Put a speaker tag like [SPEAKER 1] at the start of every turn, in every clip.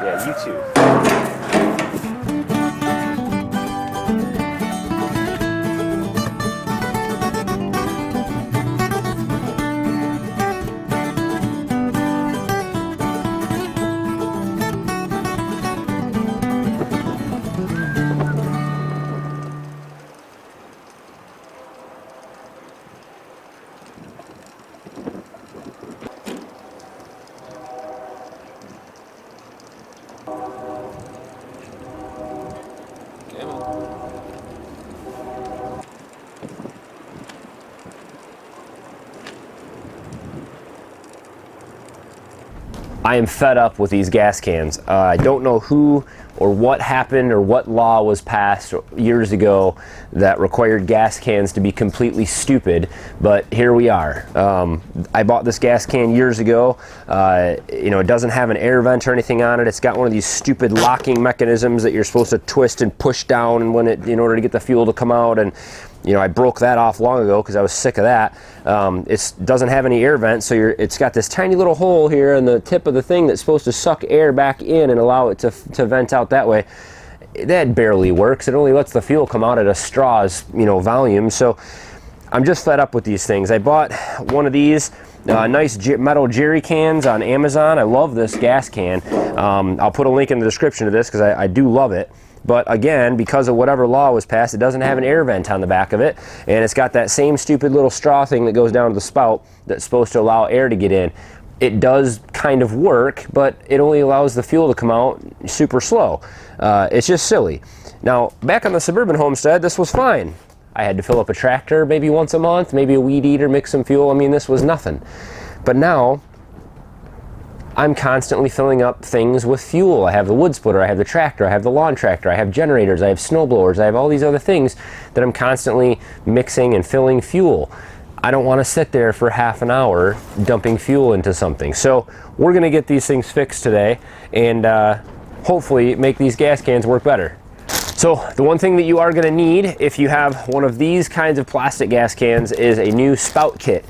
[SPEAKER 1] Yeah, you too. I am fed up with these gas cans. I don't know who or what happened or what law was passed years ago that required gas cans to be completely stupid, but here we are. I bought this gas can years ago. You know, it doesn't have an air vent or anything on it. It's got one of these stupid locking mechanisms that you're supposed to twist and push down when it, in order to get the fuel to come out. And you know, I broke that off long ago because I was sick of that. It doesn't have any air vent, so it's got this tiny little hole here in the tip of the thing that's supposed to suck air back in and allow it to vent out that way. That barely works. It only lets the fuel come out at a straw's, you know, volume. So I'm just fed up with these things. I bought one of these nice metal jerry cans on Amazon. I love this gas can. I'll put a link in the description to this because I do love it. But again, because of whatever law was passed, it doesn't have an air vent on the back of it, and it's got that same stupid little straw thing that goes down to the spout that's supposed to allow air to get in. It does kind of work, but it only allows the fuel to come out super slow. It's just silly. Now, back on the suburban homestead, this was fine. I had to fill up a tractor maybe once a month, maybe a weed eater, mix some fuel. I mean, this was nothing. But now, I'm constantly filling up things with fuel. I have the wood splitter, I have the tractor, I have the lawn tractor, I have generators, I have snow blowers, I have all these other things that I'm constantly mixing and filling fuel. I don't want to sit there for half an hour dumping fuel into something. So we're going to get these things fixed today and hopefully make these gas cans work better. So the one thing that you are going to need if you have one of these kinds of plastic gas cans is a new spout kit.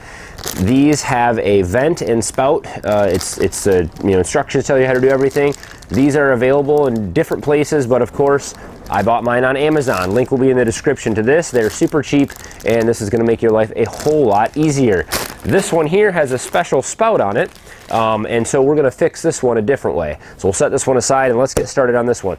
[SPEAKER 1] These have a vent and spout. It's the instructions tell you how to do everything. These are available in different places, but of course I bought mine on Amazon. Link will be in the description to this. They're super cheap, and this is going to make your life a whole lot easier. This one here has a special spout on it, and so we're going to fix this one a different way. So we'll set this one aside and let's get started on this one.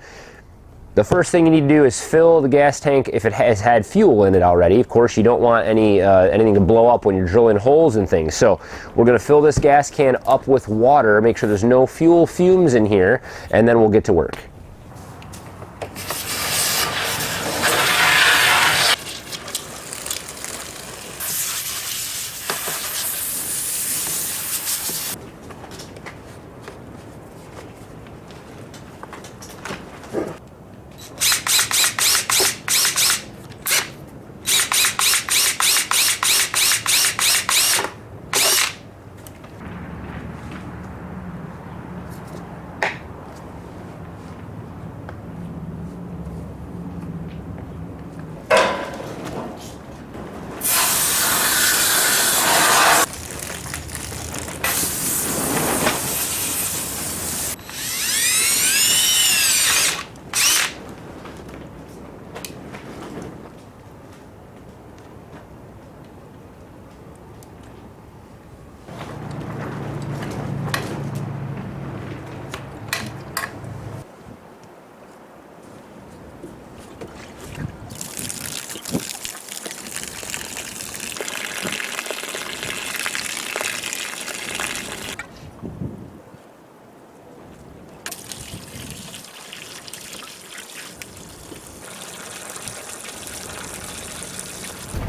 [SPEAKER 1] The first thing you need to do is fill the gas tank if it has had fuel in it already. Of course, you don't want anything to blow up when you're drilling holes and things. So we're going to fill this gas can up with water, make sure there's no fuel fumes in here, and then we'll get to work.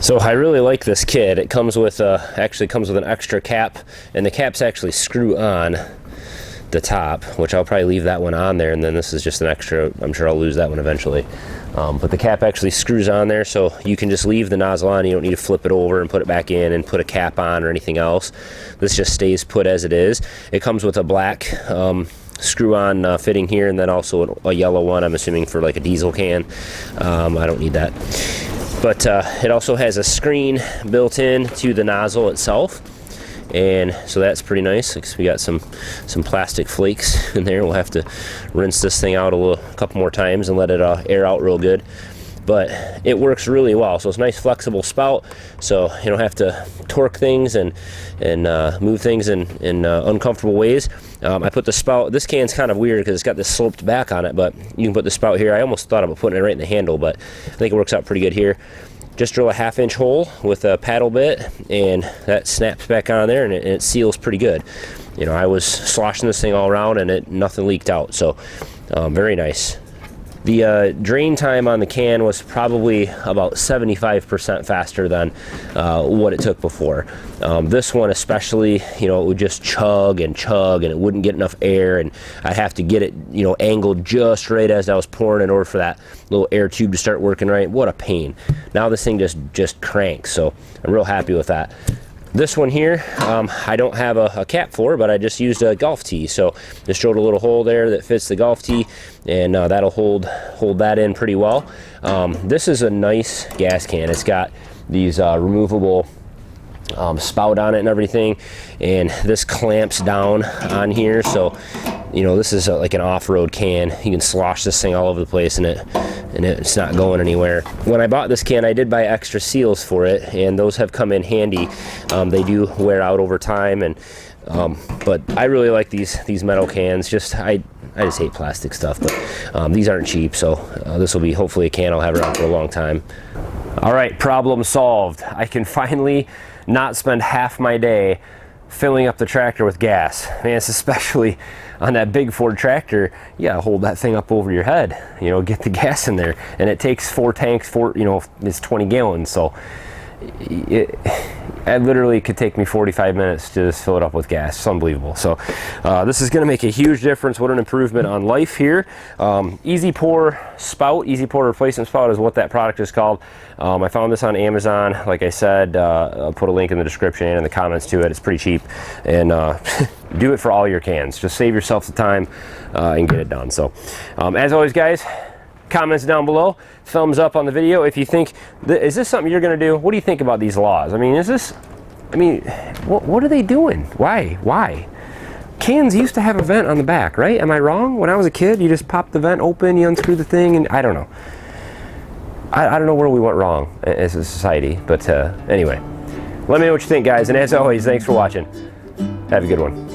[SPEAKER 1] So I really like this kit. It comes with actually comes with an extra cap, and the caps actually screw on the top, which I'll probably leave that one on there, and then this is just an extra. I'm sure I'll lose that one eventually. But the cap actually screws on there, so you can just leave the nozzle on. You don't need to flip it over and put it back in and put a cap on or anything else. This just stays put as it is. It comes with a black screw-on fitting here, and then also a yellow one, I'm assuming for like a diesel can. I don't need that. But it also has a screen built in to the nozzle itself, and so that's pretty nice because we got some plastic flakes in there. We'll have to rinse this thing out a couple more times and let it air out real good. But it works really well. So it's a nice flexible spout, so you don't have to torque things and move things in uncomfortable ways. I put the spout, this can's kind of weird because it's got this sloped back on it, but you can put the spout here. I almost thought about putting it right in the handle, but I think it works out pretty good here. Just drill a 1/2-inch hole with a paddle bit, and that snaps back on there, and it seals pretty good. You know, I was sloshing this thing all around and nothing leaked out, so very nice. The drain time on the can was probably about 75% faster than what it took before. This one especially, you know, it would just chug and it wouldn't get enough air, and I'd have to get it, you know, angled just right as I was pouring in order for that little air tube to start working right. What a pain. Now this thing just cranks, so I'm real happy with that. This one here, I don't have a cap for, but I just used a golf tee. So just drilled a little hole there that fits the golf tee, and that'll hold that in pretty well. This is a nice gas can. It's got these removable spout on it and everything, and this clamps down on here. So, you know, this is like an off-road can. You can slosh this thing all over the place, and it's not going anywhere. When I bought this can, I did buy extra seals for it, and those have come in handy. They do wear out over time, and but I really like these metal cans. I just hate plastic stuff, but these aren't cheap, so this will be hopefully a can I'll have around for a long time. All right, problem solved. I can finally not spend half my day filling up the tractor with gas. Man, it's especially on that big Ford tractor, you gotta hold that thing up over your head, you know, get the gas in there. And it takes 4 tanks, you know, it's 20 gallons, so it literally could take me 45 minutes to just fill it up with gas. It's unbelievable. So this is gonna make a huge difference. What an improvement on life here. Easy Pour spout, Easy Pour replacement spout is what that product is called. I found this on Amazon. Like I said, I'll put a link in the description and in the comments to it. It's pretty cheap, and do it for all your cans. Just save yourself the time and get it done. So as always, guys, comments down below, thumbs up on the video if you think is this something you're going to do. What do you think about these laws? I mean, what are they doing? Why cans used to have a vent on the back, right? Am I wrong? When I was a kid, you just pop the vent open, you unscrew the thing, and I don't know. I don't know where we went wrong as a society, but anyway, let me know what you think, guys, and as always, thanks for watching. Have a good one.